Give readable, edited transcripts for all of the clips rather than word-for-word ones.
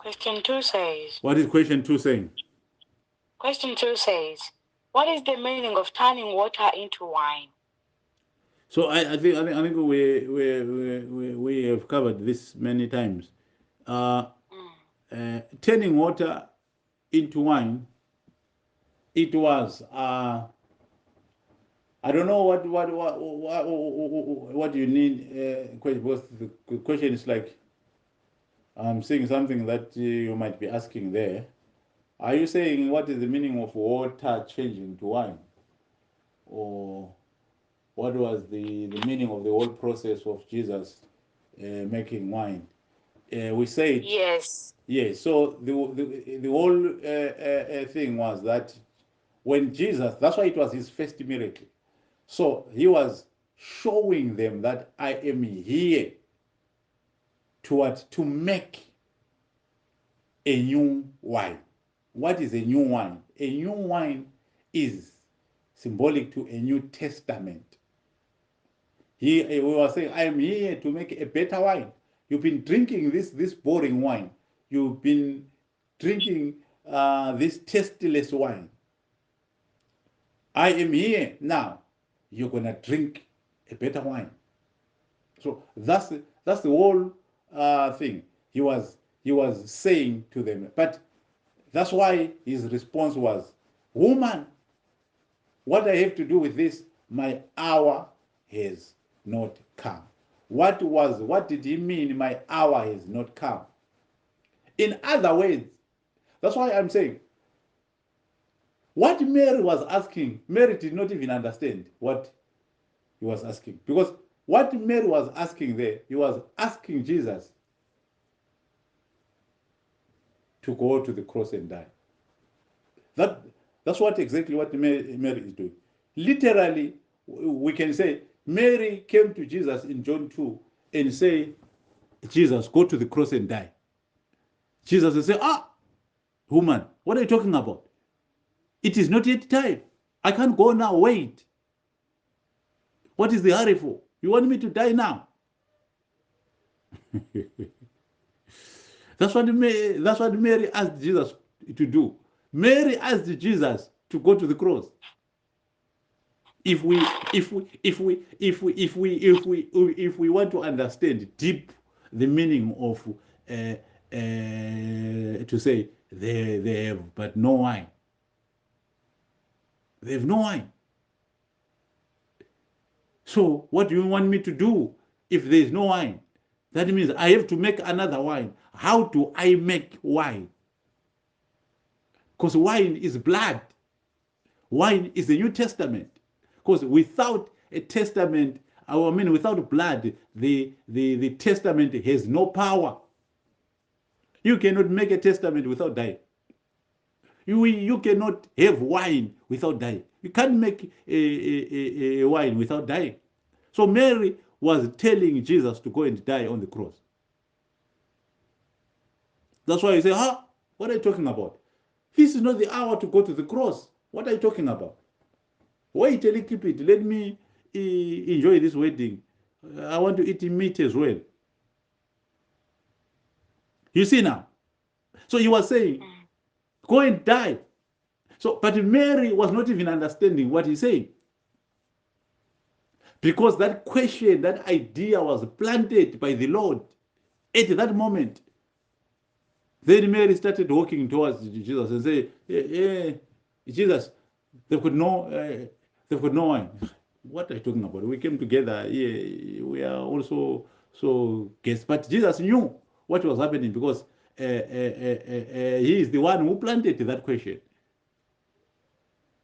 Question 2 says. What is question 2 saying? Question 2 says, what is the meaning of turning water into wine? So I think we have covered this many times. Turning water into wine. It was I don't know what you need. Because the question is like I'm saying something that you might be asking there. Are you saying what is the meaning of water changing to wine, or what was the meaning of the whole process of Jesus making wine? We said yes. Yes. So the whole thing was that when Jesus, that's why it was his first miracle. So he was showing them that I am here to what? To make a new wine. What is a new wine? A new wine is symbolic to a New Testament. We were saying, I am here to make a better wine. You've been drinking this boring wine. You've been drinking this tasteless wine. I am here now. You're gonna drink a better wine. So that's the whole thing he was saying to them. But that's why his response was, "Woman, what I have to do with this? My hour has not come." What did he mean? My hour has not come. In other words, that's why I'm saying what Mary was asking, Mary did not even understand what he was asking. Because what Mary was asking there, he was asking Jesus to go to the cross and die. That's exactly what Mary is doing. Literally, we can say Mary came to Jesus in John 2 and say, Jesus, go to the cross and die. Jesus will say, woman, what are you talking about? It is not yet time. I can't go now. Wait. What is the hurry for? You want me to die now? That's what Mary asked Jesus to do. Mary asked Jesus to go to the cross. If we want to understand deep the meaning of to say they have but no wine. They have no wine. So what do you want me to do if there is no wine? That means I have to make another wine. How do I make wine? Because wine is blood. Wine is the New Testament. Because without a testament, without blood, the testament has no power. You cannot make a testament without dying. You cannot have wine without dying. You can't make a wine without dying. So Mary was telling Jesus to go and die on the cross. That's why you say, what are you talking about? This is not the hour to go to the cross. What are you talking about? Wait a little bit. Let me enjoy this wedding. I want to eat meat as well. You see now? So he was saying, go and die. So, but Mary was not even understanding what he's saying. Because that question, that idea was planted by the Lord at that moment. Then Mary started walking towards Jesus and say, Jesus, they've got no wine. What are you talking about? We came together. We are also so guests. But Jesus knew what was happening because he is the one who planted that question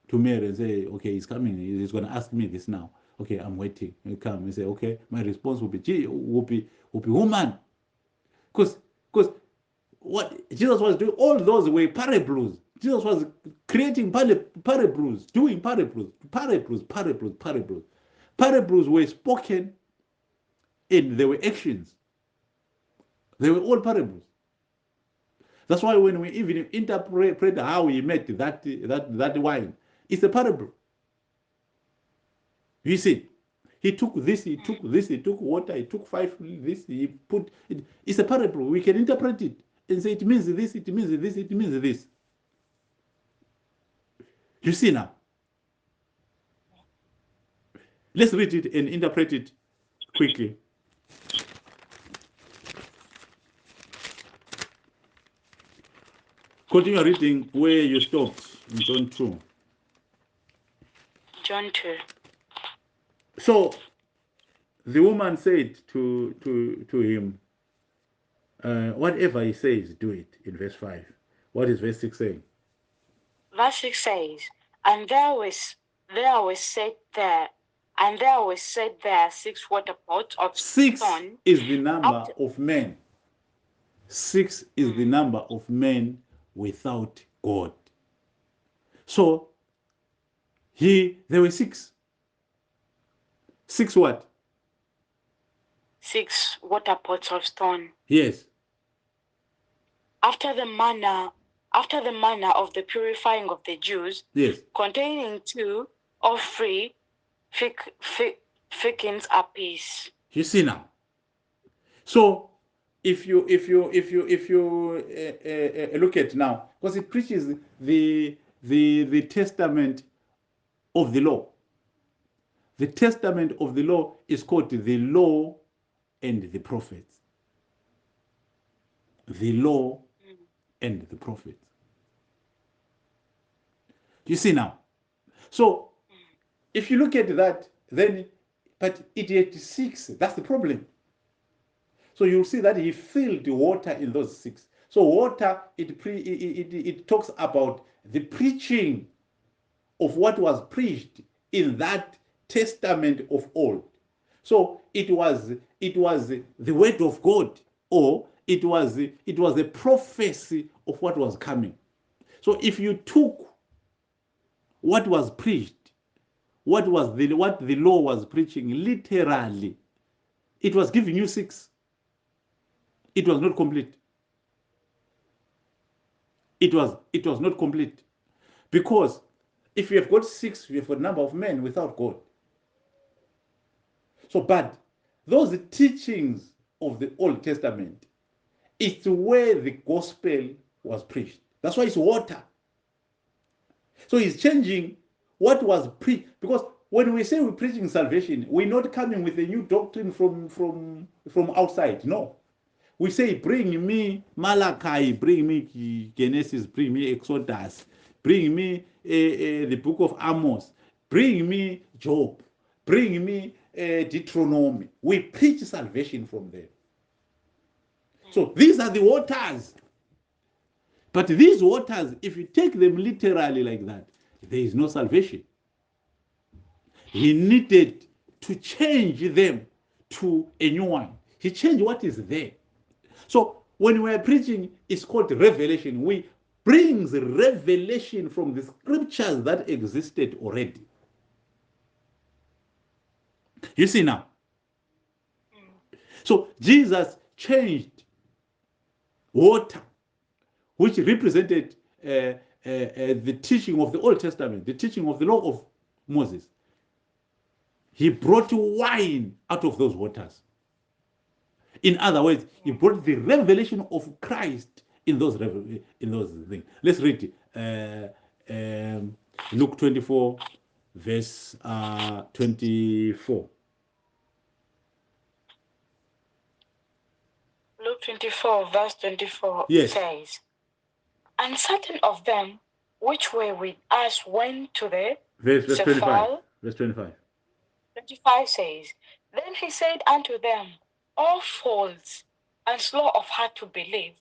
to Mary and say, okay, he's coming. He's going to ask me this now. Okay, I'm waiting. He'll come and say, okay, my response will be woman. Because what Jesus was doing, all those were parables. Jesus was creating parables, doing parables. Parables were spoken and they were actions. They were all parables. That's why when we even interpret how he made that wine, it's a parable. You see, he took this, he took water, he took 5 this, he put it. It's a parable. We can interpret it and say it means this, it means this, it means this. You see now? Let's read it and interpret it quickly. Continue reading where you stopped in John 2. John 2. So the woman said to him, whatever he says, do it, in verse 5. What is verse 6 saying? Verse 6 says, and there was set there 6 water pots of 6 stone. is the number of men. 6 is the number of men without God. So there were 6. 6 what? 6 water pots of stone. Yes. After the manner of the purifying of the Jews. Yes. Containing 2 or 3 fictions apiece. You see now. So if you look at now, because it preaches the testament of the law. The testament of the law is called the law and the prophets. The law and the prophets. You see now. So if you look at that, then, but it had 6. That's the problem. So you'll see that he filled water in those 6. So water, it talks about the preaching of what was preached in that testament of old. So it was the word of God, or it was a prophecy of what was coming. So if you took what was preached, what the law was preaching literally, it was giving you 6. It was not complete. It was not complete. Because if you have got 6, you have got a number of men without God. So, but those teachings of the Old Testament, it's where the gospel was preached. That's why it's water. So he's changing what was preached. Because when we say we're preaching salvation, we're not coming with a new doctrine from outside. No. We say, bring me Malachi, bring me Genesis, bring me Exodus, bring me the book of Amos, bring me Job, bring me Deuteronomy. We preach salvation from there. So these are the waters. But these waters, if you take them literally like that, there is no salvation. He needed to change them to a new one. He changed what is there. So when we are preaching, it's called revelation. We brings revelation from the scriptures that existed already. You see now. So Jesus changed water, which represented the teaching of the Old Testament, the teaching of the law of Moses. He brought wine out of those waters. In other words, he brought the revelation of Christ in those things. Let's read Luke 24, verse 24. Luke 24, verse 24 Yes. says, and certain of them which were with us went to the verse 25. Verse 25 says, then he said unto them, all fools and slow of heart to believe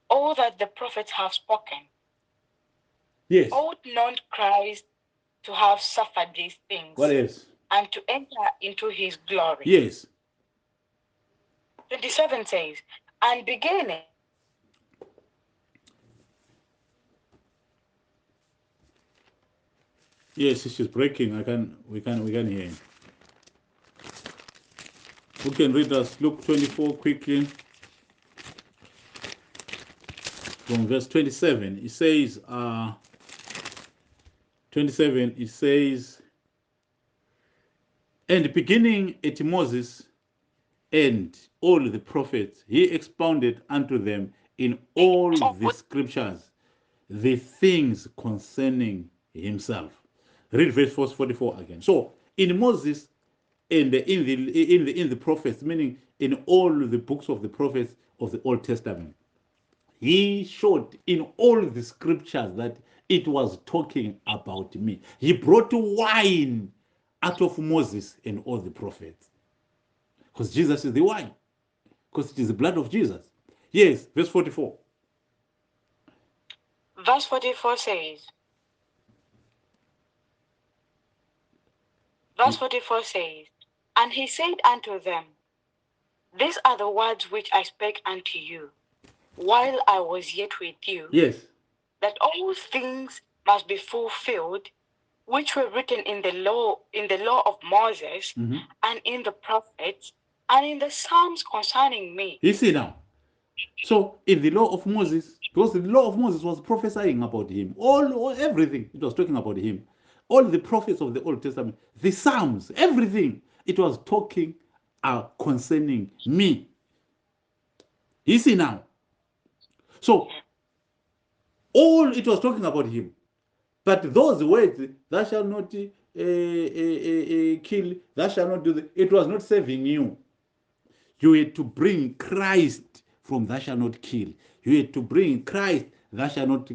all that the prophets have spoken. Yes. Ought not Christ to have suffered these things? What else? And to enter into his glory? Yes. 27 says, and beginning. Yes, she's breaking. We can hear him. Who can read us Luke 24 quickly? From verse 27, it says, 27, it says, and beginning at Moses and all the prophets, he expounded unto them in all the scriptures the things concerning himself. Read verse 44 again. So in Moses and in the prophets, meaning in all the books of the prophets of the Old Testament, he showed in all the scriptures that it was talking about me. He brought wine out of Moses and all the prophets. Because Jesus is the wine. Because it is the blood of Jesus. Yes, verse 44. Verse 44 says, Verse 44 says, And he said unto them, These are the words which I spake unto you, while I was yet with you, Yes. that all things must be fulfilled, which were written in the law of Moses, and in the prophets, and in the Psalms concerning me. You see now. So in the law of Moses, because the law of Moses was prophesying about him, all everything it was talking about him, all the prophets of the Old Testament, the Psalms, everything it was talking concerning me. You see now. So all it was talking about him, but those words, thou shalt not kill, thou shalt not do this, it was not saving you. You had to bring Christ from thou shalt not kill. You had to bring Christ, thou shalt not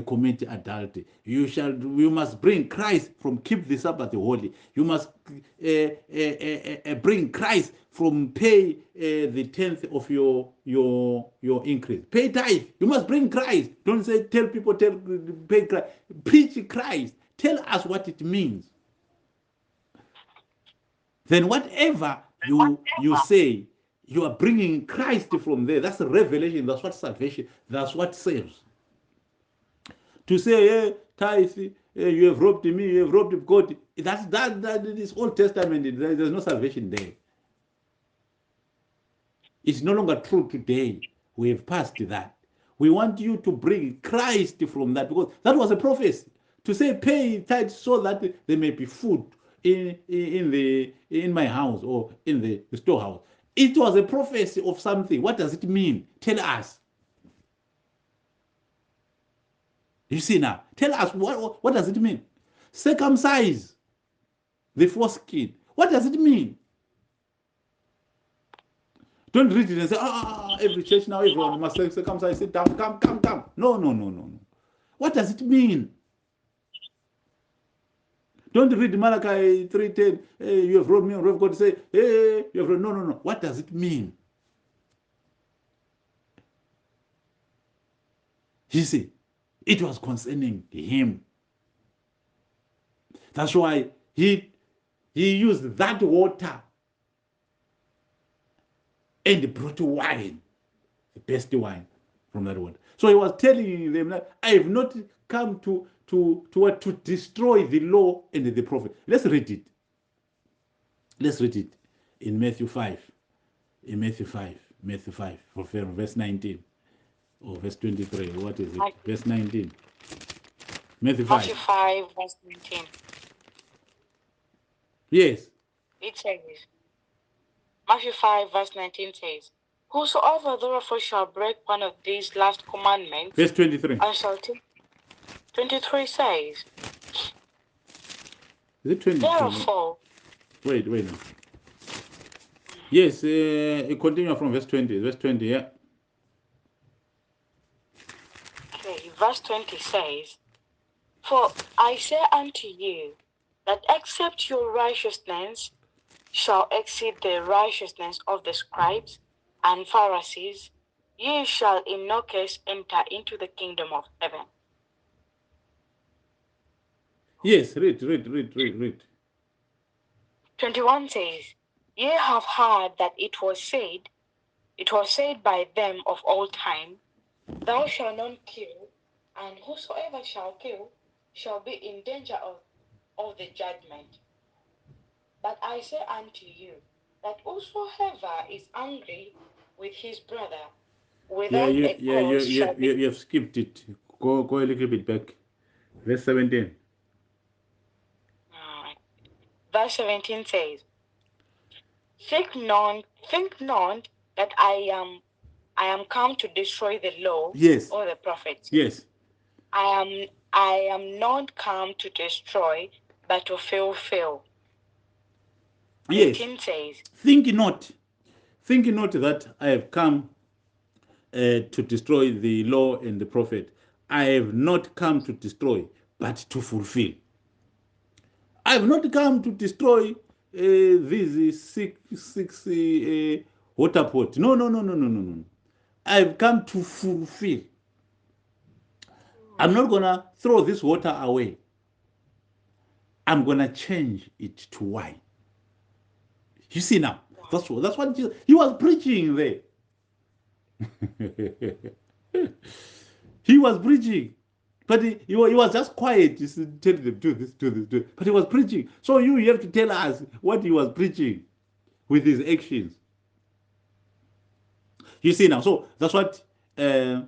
commit adultery. You must bring Christ from keep the Sabbath holy. You must bring Christ from pay the tenth of your increase. Pay tithe. You must bring Christ. Don't say tell people pay Christ. Preach Christ. Tell us what it means. Then whatever you say, you are bringing Christ from there. That's a revelation. That's what salvation. That's what saves. To say, hey, tithe, you have robbed me, you have robbed God. That is Old Testament. There's no salvation there. It's no longer true today. We have passed that. We want you to bring Christ from that because that was a prophecy. To say pay tithe so that there may be food in my house or in the storehouse. It was a prophecy of something. What does it mean? Tell us. You see now. Tell us what does it mean? Circumcise the foreskin. What does it mean? Don't read it and say, every church now, everyone must circumcise. Sit down, come. No, no, no, no, no. What does it mean? Don't read Malachi 3:10. Hey, you have robbed me, robbed God. Say, hey, you have robbed. No, no, no. What does it mean? You see, it was concerning him. That's why he used that water and brought wine, the best wine from that water. So he was telling them that I have not come to destroy the law and the prophet. Let's read it. Let's read it in Matthew 5. In Matthew 5, from verse 19 or verse 23. What is it? Verse 19. Matthew 5. Matthew 5, verse 19. Yes. It says, Matthew 5, verse 19 says, Whosoever therefore shall break one of these last commandments, Verse 23. and shall take 23 says, Is it 23? Therefore, Wait now. Yes, continue from verse 20. Verse 20, yeah. okay, verse 20 says, For I say unto you, that except your righteousness shall exceed the righteousness of the scribes and Pharisees, ye shall in no case enter into the kingdom of heaven. Yes, read. 21 says, Ye have heard that it was said by them of old time, Thou shalt not kill, and whosoever shall kill shall be in danger of the judgment. But I say unto you, that whosoever is angry with his brother Yeah, without a cause shall be. you have skipped it. Go a little bit back. Verse 17. Verse 17 says, think not that I am I am come to destroy the law Yes. or the prophets. Yes. I am not come to destroy, but to fulfill. Yes. 18 says, Think not. Think not that I have come to destroy the law and the prophet. I have not come to destroy, but to fulfill. I have not come to destroy these six water pot. No, no, no, no, no, no, no. I have come to fulfill. I'm not gonna throw this water away. I'm gonna change it to wine. You see now, wow, that's what Jesus, he was preaching there. He was preaching, but he was just quiet. He said, tell them do this, do this, do this. But he was preaching. So you have to tell us what he was preaching with his actions. You see now. So that's what uh,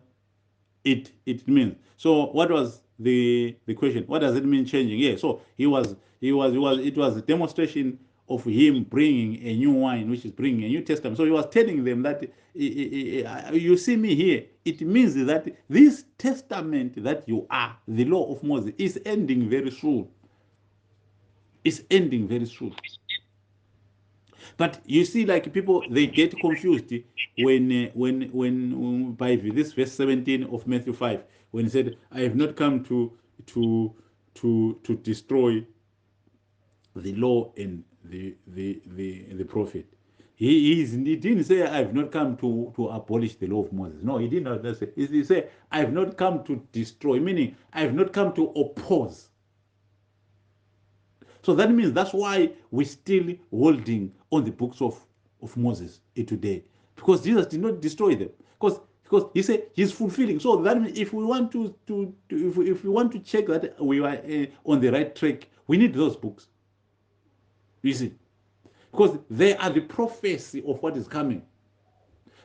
it means. So what was the question? What does it mean changing? Yeah. So he was it was a demonstration of him bringing a new wine, which is bringing a new testament. So he was telling them that you see me here. It means that this testament that you are, the law of Moses, is ending very soon. It's ending very soon. But you see, like people, they get confused when by this verse 17 of Matthew 5, when he said, "I have not come to to destroy the law and the prophet." He didn't say, "I have not come to abolish the law of Moses." No, he did not say. He said, "I have not come to destroy," meaning I have not come to oppose. So that means that's why we're still holding on the books of Moses today. Because Jesus did not destroy them. Because he said he's fulfilling. So that means if we want if we want to check that we are on the right track, we need those books. You see? Because they are the prophecy of what is coming.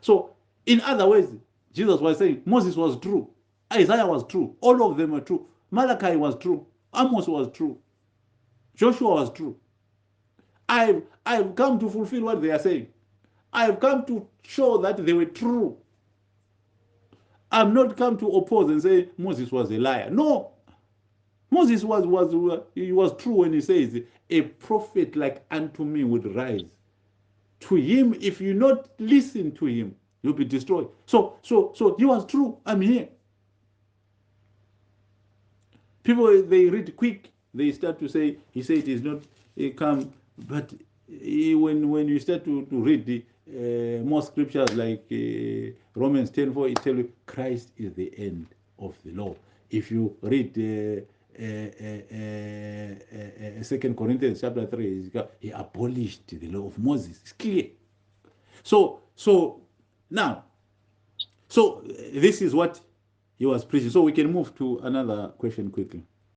So in other words, Jesus was saying Moses was true, Isaiah was true, all of them were true, Malachi was true, Amos was true, Joshua was true. I've come to fulfill what they are saying. I've come to show that they were true. I'm not come to oppose and say Moses was a liar. No, Moses he was true when he says a prophet like unto me would rise. To him, if you not listen to him, you'll be destroyed. So he was true. I'm here. People they read quick. They start to say he said it is not come, but when you start to read the more scriptures like Romans 10:4, it tells you Christ is the end of the law. If you read 2 Corinthians chapter 3, he abolished the law of Moses. It's clear. So now, so this is what he was preaching. So we can move to another question quickly.